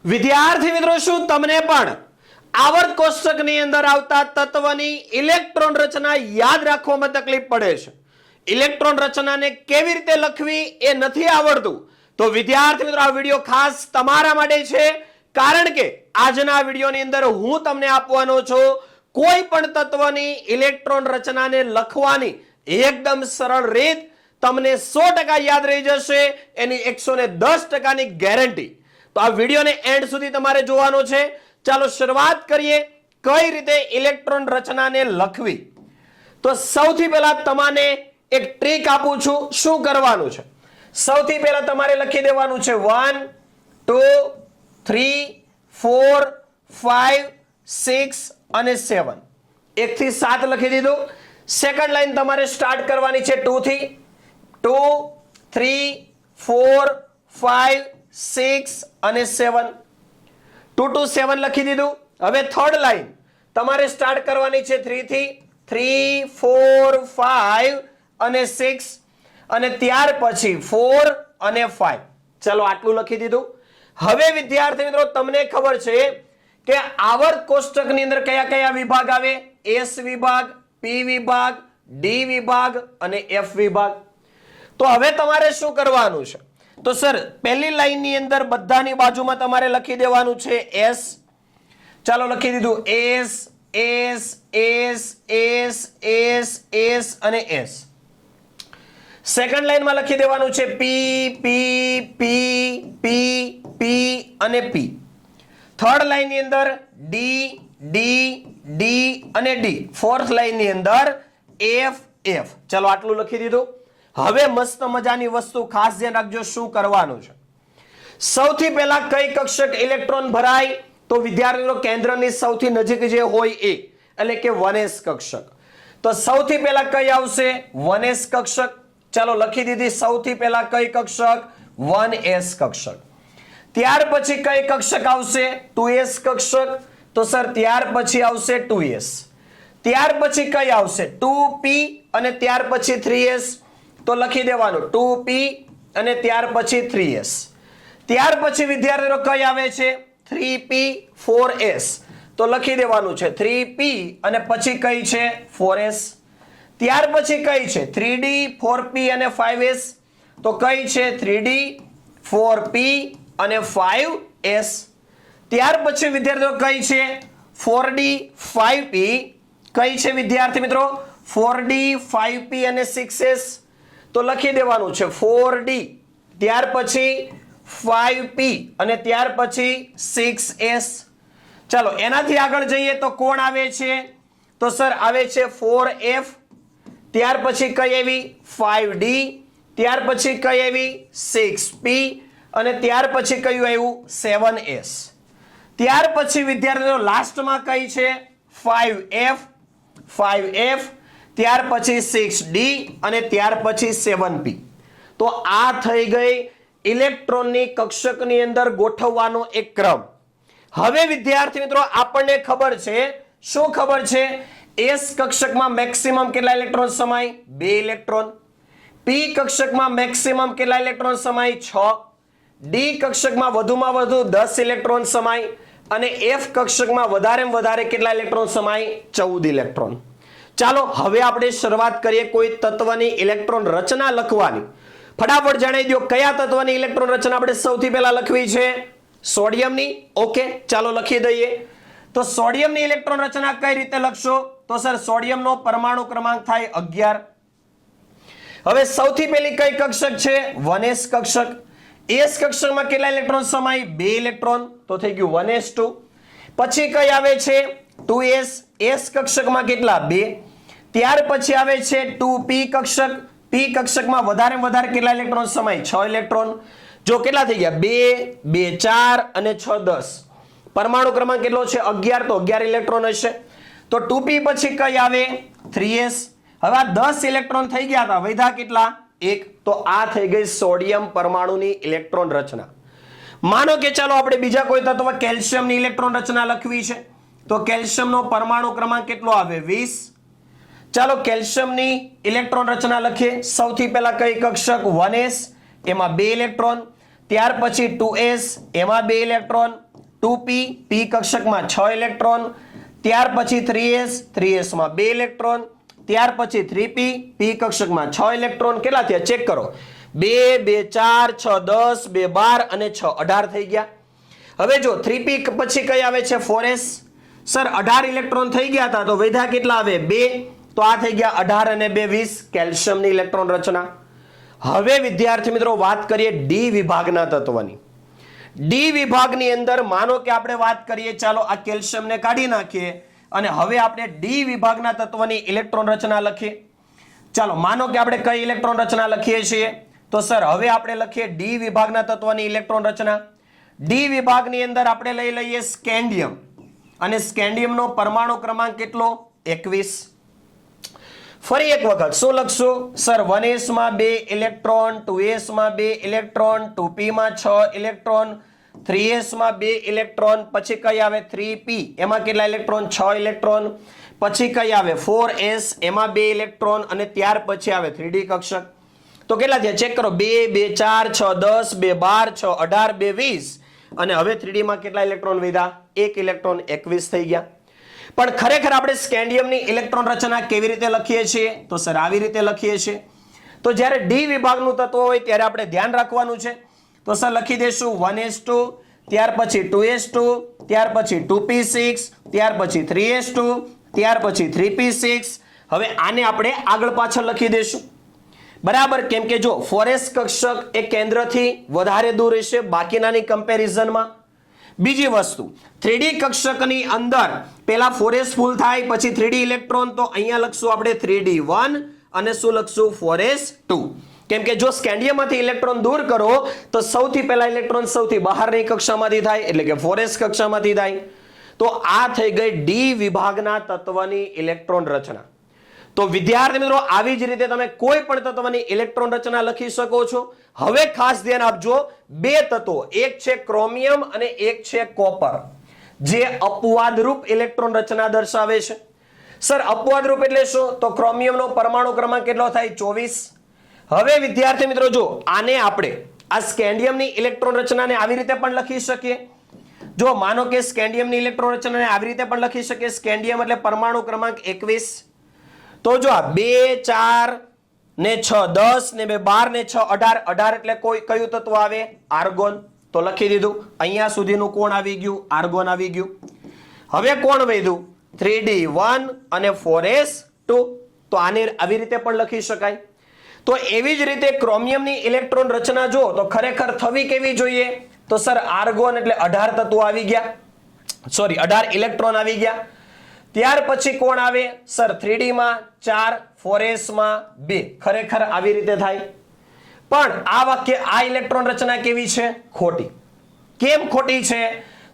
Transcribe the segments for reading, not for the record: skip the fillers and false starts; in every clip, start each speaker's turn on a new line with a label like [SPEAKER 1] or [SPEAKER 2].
[SPEAKER 1] વિદ્યાર્થી મિત્રો, શું તમને પણ આવર્ત કોષ્ટકની અંદર આવતા તત્વની ઇલેક્ટ્રોન રચના યાદ રાખવામાં તકલીફ પડે છે? ઇલેક્ટ્રોન રચનાને કેવી રીતે લખવી એ નથી આવડતું? તો વિદ્યાર્થી મિત્રો, આ વિડિયો ખાસ તમારા માટે છે, કારણ કે આજના વિડિયોની અંદર હું તમને આપવાનો છું કોઈ પણ તત્વની ઇલેક્ટ્રોન રચનાને લખવાની એકદમ સરળ રીત. તમને 100% યાદ રહી જશે, એની 110%ની ગેરંટી. તો આ વિડિયોને એન્ડ સુધી તમારે જોવાનો છે. ચાલો શરૂઆત કરીએ કઈ રીતે ઇલેક્ટ્રોન રચનાને લખવી. તો સૌથી પહેલા તમને એક ટ્રીક આપું છું. શું કરવાનું છે? સૌથી પહેલા તમારે લખી દેવાનું છે 1 2 3 4 5 6 અને 7. 1 થી 7 લખી દીધું. સેકન્ડ લાઈન તમારે સ્ટાર્ટ કરવાની છે 2 થી. 2 3 4 5 6 અને 7. 2 to 7 લખી દીધું. હવે થર્ડ લાઈન તમારે સ્ટાર્ટ કરવાની છે 3 થી. 3 4 5 અને 6 અને ત્યાર પછી 4 અને 5. ચલો આટલું લખી દીધું. હવે વિદ્યાર્થી મિત્રો, તમને ખબર છે કે આવર્ત કોષ્ટકની અંદર કયા કયા વિભાગ આવે? એસ વિભાગ, પી વિભાગ, ડી વિભાગ અને એફ વિભાગ. તો હવે તમારે શું કરવાનું છે? તો સર, પહેલી લાઈનની અંદર બધાની બાજુમાં તમારે લખી દેવાનું છે એસ. ચાલો લખી દીધું. S S S S S S અને એસ. સેકન્ડ લાઈનમાં લખી દેવાનું છે પી પી પી પી પી અને પી. થર્ડ લાઈનની અંદર ડી ડી ડી અને ડી. ફોર્થ લાઈનની અંદર એફ એફ. ચલો આટલું લખી દીધું. હવે મસ્ત મજાની વસ્તુ ખાસ ધ્યાન રાખજો. શું કરવાનું છે? સૌથી પહેલા કઈ કક્ષક ઇલેક્ટ્રોન ભરાય? તો વિદ્યાર્થીઓ, કેન્દ્રની સૌથી નજીક જે હોય એ, એટલે કે 1s કક્ષક. તો સૌથી પહેલા કઈ આવશે? 1s કક્ષક. ચાલો લખી દીધી. સૌથી પહેલા કઈ કક્ષક? 1s કક્ષક. ત્યાર પછી કઈ કક્ષક આવશે? 2s કક્ષક. તો સર ત્યાર પછી આવશે 2s. ત્યાર પછી કઈ આવશે? 2p અને ત્યાર પછી 3s. તો લખી દેવાનું 2p અને ત્યાર પછી 3s. ત્યાર પછી વિદ્યાર્થીઓ કઈ આવે છે? 3p 4s. તો લખી દેવાનું છે 3p અને પછી કઈ છે? 4s. ત્યાર પછી કઈ છે? 3d 4p અને 5s. તો કઈ છે? 3d 4p અને 5s. ત્યાર પછી વિદ્યાર્થીઓ કઈ છે? 4d 5p. કઈ છે વિદ્યાર્થી મિત્રો? 4d 5p અને 6s. તો લખી દેવાનું છે 4d ત્યાર પછી 5p અને ત્યાર પછી 6s. ચાલો એનાથી આગળ જઈએ તો કોણ આવે છે? તો સર આવે છે 4f. ત્યાર પછી કઈ આવી? 5d. ત્યાર પછી કઈ આવી? 6p અને ત્યાર પછી કયું આવ્યું? 7s. ત્યાર પછી વિદ્યાર્થીઓ લાસ્ટમાં કઈ છે? 5f 5f. ત્યાર પછી 6d અને ત્યાર પછી 7p. તો આ થઈ ગઈ ઇલેક્ટ્રોનની કક્ષકની અંદર ગોઠવવાનો એક ક્રમ. હવે વિદ્યાર્થી મિત્રો, આપણને ખબર છે. શું ખબર છે? એસ કક્ષકમાં મેક્સિમમ કેટલા ઇલેક્ટ્રોન સમાય? 2 ઇલેક્ટ્રોન. પી કક્ષકમાં મેક્સિમમ કેટલા ઇલેક્ટ્રોન સમાય? 6. ડી કક્ષકમાં વધુમાં વધુ 10 ઇલેક્ટ્રોન સમાય અને એફ કક્ષકમાં વધારેમાં વધારે કેટલા ઇલેક્ટ્રોન સમાય? 14 ઇલેક્ટ્રોન. ચાલો હવે આપણે શરૂઆત કરીએ કોઈ તત્વની ઇલેક્ટ્રોન રચના લખવાની. ફટાફટ જણાવી દો કયા તત્વની ઇલેક્ટ્રોન રચના આપણે સૌથી પહેલા લખવી છે? સોડિયમની. ઓકે, ચાલો લખી દઈએ. તો સોડિયમની ઇલેક્ટ્રોન રચના કઈ રીતે લખશો? તો સર, સોડિયમનો પરમાણુ ક્રમાંક થાય 11. હવે સૌથી પહેલી કઈ કક્ષક છે? 1s કક્ષક. એસ કક્ષકમાં કેટલા ઇલેક્ટ્રોન સમાય? 2 ઇલેક્ટ્રોન. તો થઈ ગયું 1s2. પછી કઈ આવે છે? 2s. એસ કક્ષકમાં કેટલા? 2. ત્યાર પછી આવે છે 2p કક્ષક. પી કક્ષકમાં વધારે કેટલા ઇલેક્ટ્રોન સમાય? 6 ઇલેક્ટ્રોન. જો કેટલા થઈ ગયા? 2 2 4 અને 6 10. પરમાણુ ક્રમાંક કેટલો છે? 11. તો 11 ઇલેક્ટ્રોન હશે. તો 2p પછી કઈ આવે? 3s. હવે આ 10 ઇલેક્ટ્રોન થઈ ગયા હતા, વધ્યા કેટલા? 1. તો આ થઈ ગઈ સોડિયમ પરમાણુની ઇલેક્ટ્રોન રચના. માનો કે ચાલો આપણે બીજા કોઈ તત્વ કેલ્શિયમની ઇલેક્ટ્રોન રચના લખવી છે. તો કેલ્શિયમનો પરમાણુ ક્રમાંક કેટલો આવે? 20. ચાલો કેલ્શિયમની ઇલેક્ટ્રોન રચના લખીએ. સૌથી પહેલા કઈ કક્ષક? 1s. એમાં 2 ઇલેક્ટ્રોન. ત્યાર પછી 2s. એમાં 2 ઇલેક્ટ્રોન. 2p p કક્ષકમાં 6 ઇલેક્ટ્રોન, ત્યાર પછી 3s 3s માં 2 ઇલેક્ટ્રોન, ત્યાર પછી 3p p કક્ષકમાં 6 ઇલેક્ટ્રોન. કેટલા થયા ચેક કરો, 2 2 4 6 10 2 12 અને 6 18 થઈ ગયા. હવે જો 3p પછી કઈ આવે છે 4s. સર 18 ઇલેક્ટ્રોન થઈ ગયા હતા તો વધ્યા કેટલા આવે 2, તો આ થઈ ગયા 18 અને 2 20 કેલ્શિયમની ઇલેક્ટ્રોન રચના. હવે વિદ્યાર્થી મિત્રો વાત કરીએ ડી વિભાગના તત્વની. ડી વિભાગની અંદર માનો કે આપણે વાત કરીએ, ચાલો આ કેલ્શિયમને કાઢી નાખીએ અને હવે આપણે ડી વિભાગના તત્વની ઇલેક્ટ્રોન રચના લખીએ. ચાલો માનો કે આપણે કઈ ઇલેક્ટ્રોન રચના લખીએ છીએ, તો સર હવે આપણે લખીએ ડી વિભાગના તત્વની ઇલેક્ટ્રોન રચના. ડી વિભાગની અંદર આપણે લઈ લઈએ સ્કેન્ડિયમ, અને સ્કેન્ડિયમનો પરમાણુ ક્રમાંક કેટલો 21. ફરી એક વખત શું લખશું સર, 1s માં 2 ઇલેક્ટ્રોન, 2s માં 2 ઇલેક્ટ્રોન, 2p માં 6 ઇલેક્ટ્રોન, 3s માં 2 ઇલેક્ટ્રોન, પછી કઈ આવે 3p એમાં કેટલા ઇલેક્ટ્રોન 6 ઇલેક્ટ્રોન, પછી કઈ આવે 4s એમાં 2 ઇલેક્ટ્રોન, અને ત્યાર પછી આવે 3d કક્ષક. તો કેટલા થયા ચેક કરો, 2 2 4 6 10 2 12 6 18 2 20, અને હવે 3d માં કેટલા ઇલેક્ટ્રોન વધ્યા 1 ઇલેક્ટ્રોન 21 થઈ ગયા. પણ ખરેખર આપણે સ્કેન્ડિયમની ઇલેક્ટ્રોન રચના કેવી રીતે લખીએ છીએ, તો સર આવી રીતે લખીએ છીએ. તો જ્યારે ડી વિભાગનું તત્વ હોય ત્યારે આપણે ધ્યાન રાખવાનું છે. તો સર લખી દેશું 1s2, ત્યાર પછી 2s2, ત્યાર પછી 2p6, ત્યાર પછી 3s2, ત્યાર પછી 3p6. હવે આને આપણે આગળ પાછળ લખી દેશું બરાબર, કેમ કે જો 4s કક્ષક એ કેન્દ્રથી વધારે દૂર રહેશે બાકીનાની કમ્પેરિઝનમાં. બીજી વસ્તુ 3d કક્ષકની અંદર પહેલા 4s ફૂલ થાય પછી 3d ઇલેક્ટ્રોન, તો અહીંયા લખશું આપણે 3d1 અને શું લખશું 4s2. કેમ કે જો સ્કેન્ડિયમમાંથી ઇલેક્ટ્રોન દૂર કરો તો સૌથી પહેલા ઇલેક્ટ્રોન સૌથી બહારની કક્ષામાંથી થાય, એટલે કે 4s કક્ષામાંથી થાય. તો આ થઈ ગઈ ડી વિભાગના તત્વની ઇલેક્ટ્રોન રચના. તો વિદ્યાર્થી મિત્રો આવી જ રીતે તમે કોઈ પણ તત્વની ઇલેક્ટ્રોન રચના લખી શકો છો. હવે ખાસ ધ્યાન આપજો, બે તત્વો, એક છે ક્રોમિયમ અને એક છે કોપર, જે અપવાદરૂપ ઇલેક્ટ્રોન રચના દર્શાવે છે. સર અપવાદરૂપ એટલે શું, તો ક્રોમિયમનો પરમાણુ ક્રમાંક કેટલો થાય 24. હવે વિદ્યાર્થી મિત્રો જો આને આપણે આ સ્કેન્ડિયમની ઇલેક્ટ્રોન રચનાને આવી રીતે પણ લખી શકીએ. જો માનો કે સ્કેન્ડિયમની ઇલેક્ટ્રોન રચનાને આવી રીતે પણ લખી શકીએ, સ્કેન્ડિયમ એટલે પરમાણુ ક્રમાંક 21. તો જો આ 2 4 ને 6 10 ને 2 12 ને 6 18, 18 એટલે કોઈ કયું તત્વ આવે આર્ગોન. તો લખી દીધું, અહીંયા સુધીનું કોણ આવી ગયું આર્ગોન આવી ગયું. હવે કોણ વધ્યું 3d1 અને 4s2. તો આને આવી રીતે પણ લખી શકાય. તો એવી જ રીતે ક્રોમિયમની ઇલેક્ટ્રોન રચના જો તો ખરેખર થવી કેવી જોઈએ, તો સર આર્ગોન એટલે 18 તત્વો આવી ગયા, સોરી 18 ઇલેક્ટ્રોન આવી ગયા. ત્યાર પછી કોણ આવે સર 3d માં 4, 4s માં 2. ખરેખર આવી રીતે થાય. પણ આ વાક્ય આ ઇલેક્ટ્રોન રચના કેવી છે ખોટી. કેમ ખોટી છે,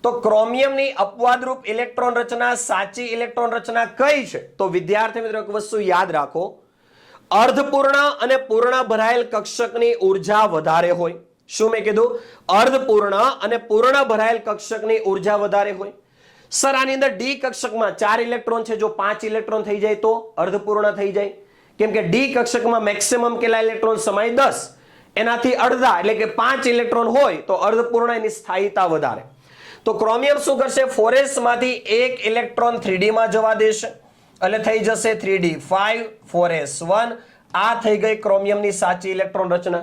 [SPEAKER 1] તો ક્રોમિયમની અપવાદરૂપ ઇલેક્ટ્રોન રચના સાચી ઇલેક્ટ્રોન રચના કઈ છે, તો વિદ્યાર્થી મિત્રો એક વસ્તુ યાદ રાખો, અર્ધપૂર્ણ અને પૂર્ણ ભરાયેલ કક્ષકની ઉર્જા વધારે હોય. શું મેં કીધું, અર્ધપૂર્ણ અને પૂર્ણ ભરાયેલ કક્ષકની ઉર્જા વધારે હોય. સર આની અંદર ડી કક્ષકમાં 4 ઇલેક્ટ્રોન છે, જો 5 ઇલેક્ટ્રોન થઈ જાય તો અર્ધપૂર્ણ થઈ જાય. કેમ કે ડી કક્ષકમાં મેક્સિમમ કેટલા ઇલેક્ટ્રોન સમાય 10, એનાથી અડધા એટલે કે 5 ઇલેક્ટ્રોન હોય તો અર્ધપૂર્ણ એની સ્થાયીતા વધારે. તો ક્રોમિયમ શું કરશે, 4s માંથી 1 ઇલેક્ટ્રોન 3d માં જવા દેશે, એટલે થઈ જશે 3d5 4s1. આ થઈ ગઈ ક્રોમિયમની સાચી ઇલેક્ટ્રોન રચના.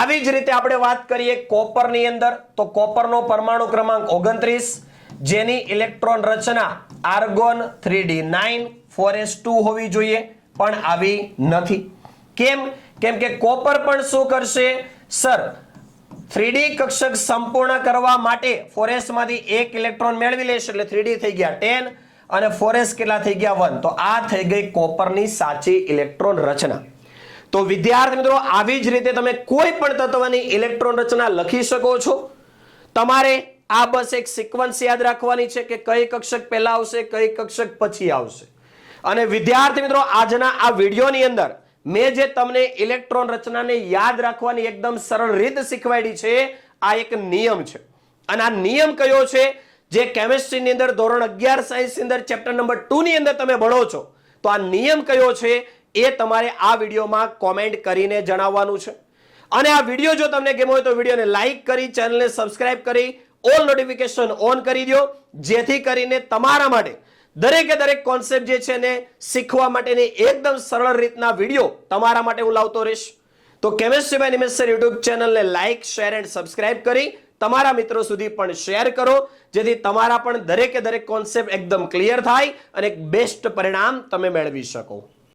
[SPEAKER 1] આવી જ રીતે આપણે વાત કરીએ કોપરની અંદર, તો કોપરનો પરમાણુ ક્રમાંક 29, જેની ઇલેક્ટ્રોન રચના આર્ગોન 3d9 4s2 હોવી જોઈએ, પણ આવી નથી. કેમ, કેમ કે કોપર પણ શું કરશે સર 3d કક્ષક સંપૂર્ણ કરવા માટે 4s માંથી 1 ઇલેક્ટ્રોન મેળવી લેશે, એટલે 3d થઈ ગયા 10 અને 4s કેટલા થઈ ગયા 1. તો આ થઈ ગઈ કોપરની સાચી ઇલેક્ટ્રોન રચના. તો વિદ્યાર્થી મિત્રો આવી જ રીતે તમે કોઈ પણ તત્વની ઇલેક્ટ્રોન રચના લખી શકો છો. તમારે આ બસ એક સિક્વન્સ યાદ રાખવાની છે કે કઈ કક્ષક પહેલા આવશે કઈ કક્ષક પછી આવશે. અને વિદ્યાર્થી મિત્રો આજના આ વિડીયોની અંદર મેં જે તમને ઇલેક્ટ્રોન રચનાને યાદ રાખવાની એકદમ સરળ રીત શીખવાડી છે, આ એક નિયમ છે. અને આ નિયમ કયો છે, જે કેમિસ્ટ્રીની અંદર ધોરણ 11 સાયન્સની અંદર ચેપ્ટર નંબર 2 ની અંદર તમે ભણો છો. તો આ નિયમ કયો છે એ તમારે આ વિડીયોમાં કોમેન્ટ કરીને જણાવવાનું છે. અને આ વિડીયો જો તમને ગમ્યો હોય તો વિડીયોને લાઈક કરી, ચેનલને સબસ્ક્રાઇબ કરી ઓલ નોટિફિકેશન ઓન કરી દો, જેથી કરીને તમારા માટે દરેકે દરેક કોન્સેપ્ટ જે છે ને શીખવા માટેની એકદમ સરળ રીતના વિડીયો તમારા માટે હું લાવતો રહીશ. તો chemistry by Nimesh sir YouTube ચેનલને લાઈક, શેર એન્ડ સબસ્ક્રાઇબ કરી તમારા મિત્રો સુધી પણ શેર કરો, જેથી તમારા પણ દરેકે દરેક કોન્સેપ્ટ એકદમ ક્લિયર થાય અને એક બેસ્ટ પરિણામ તમે મેળવી શકો.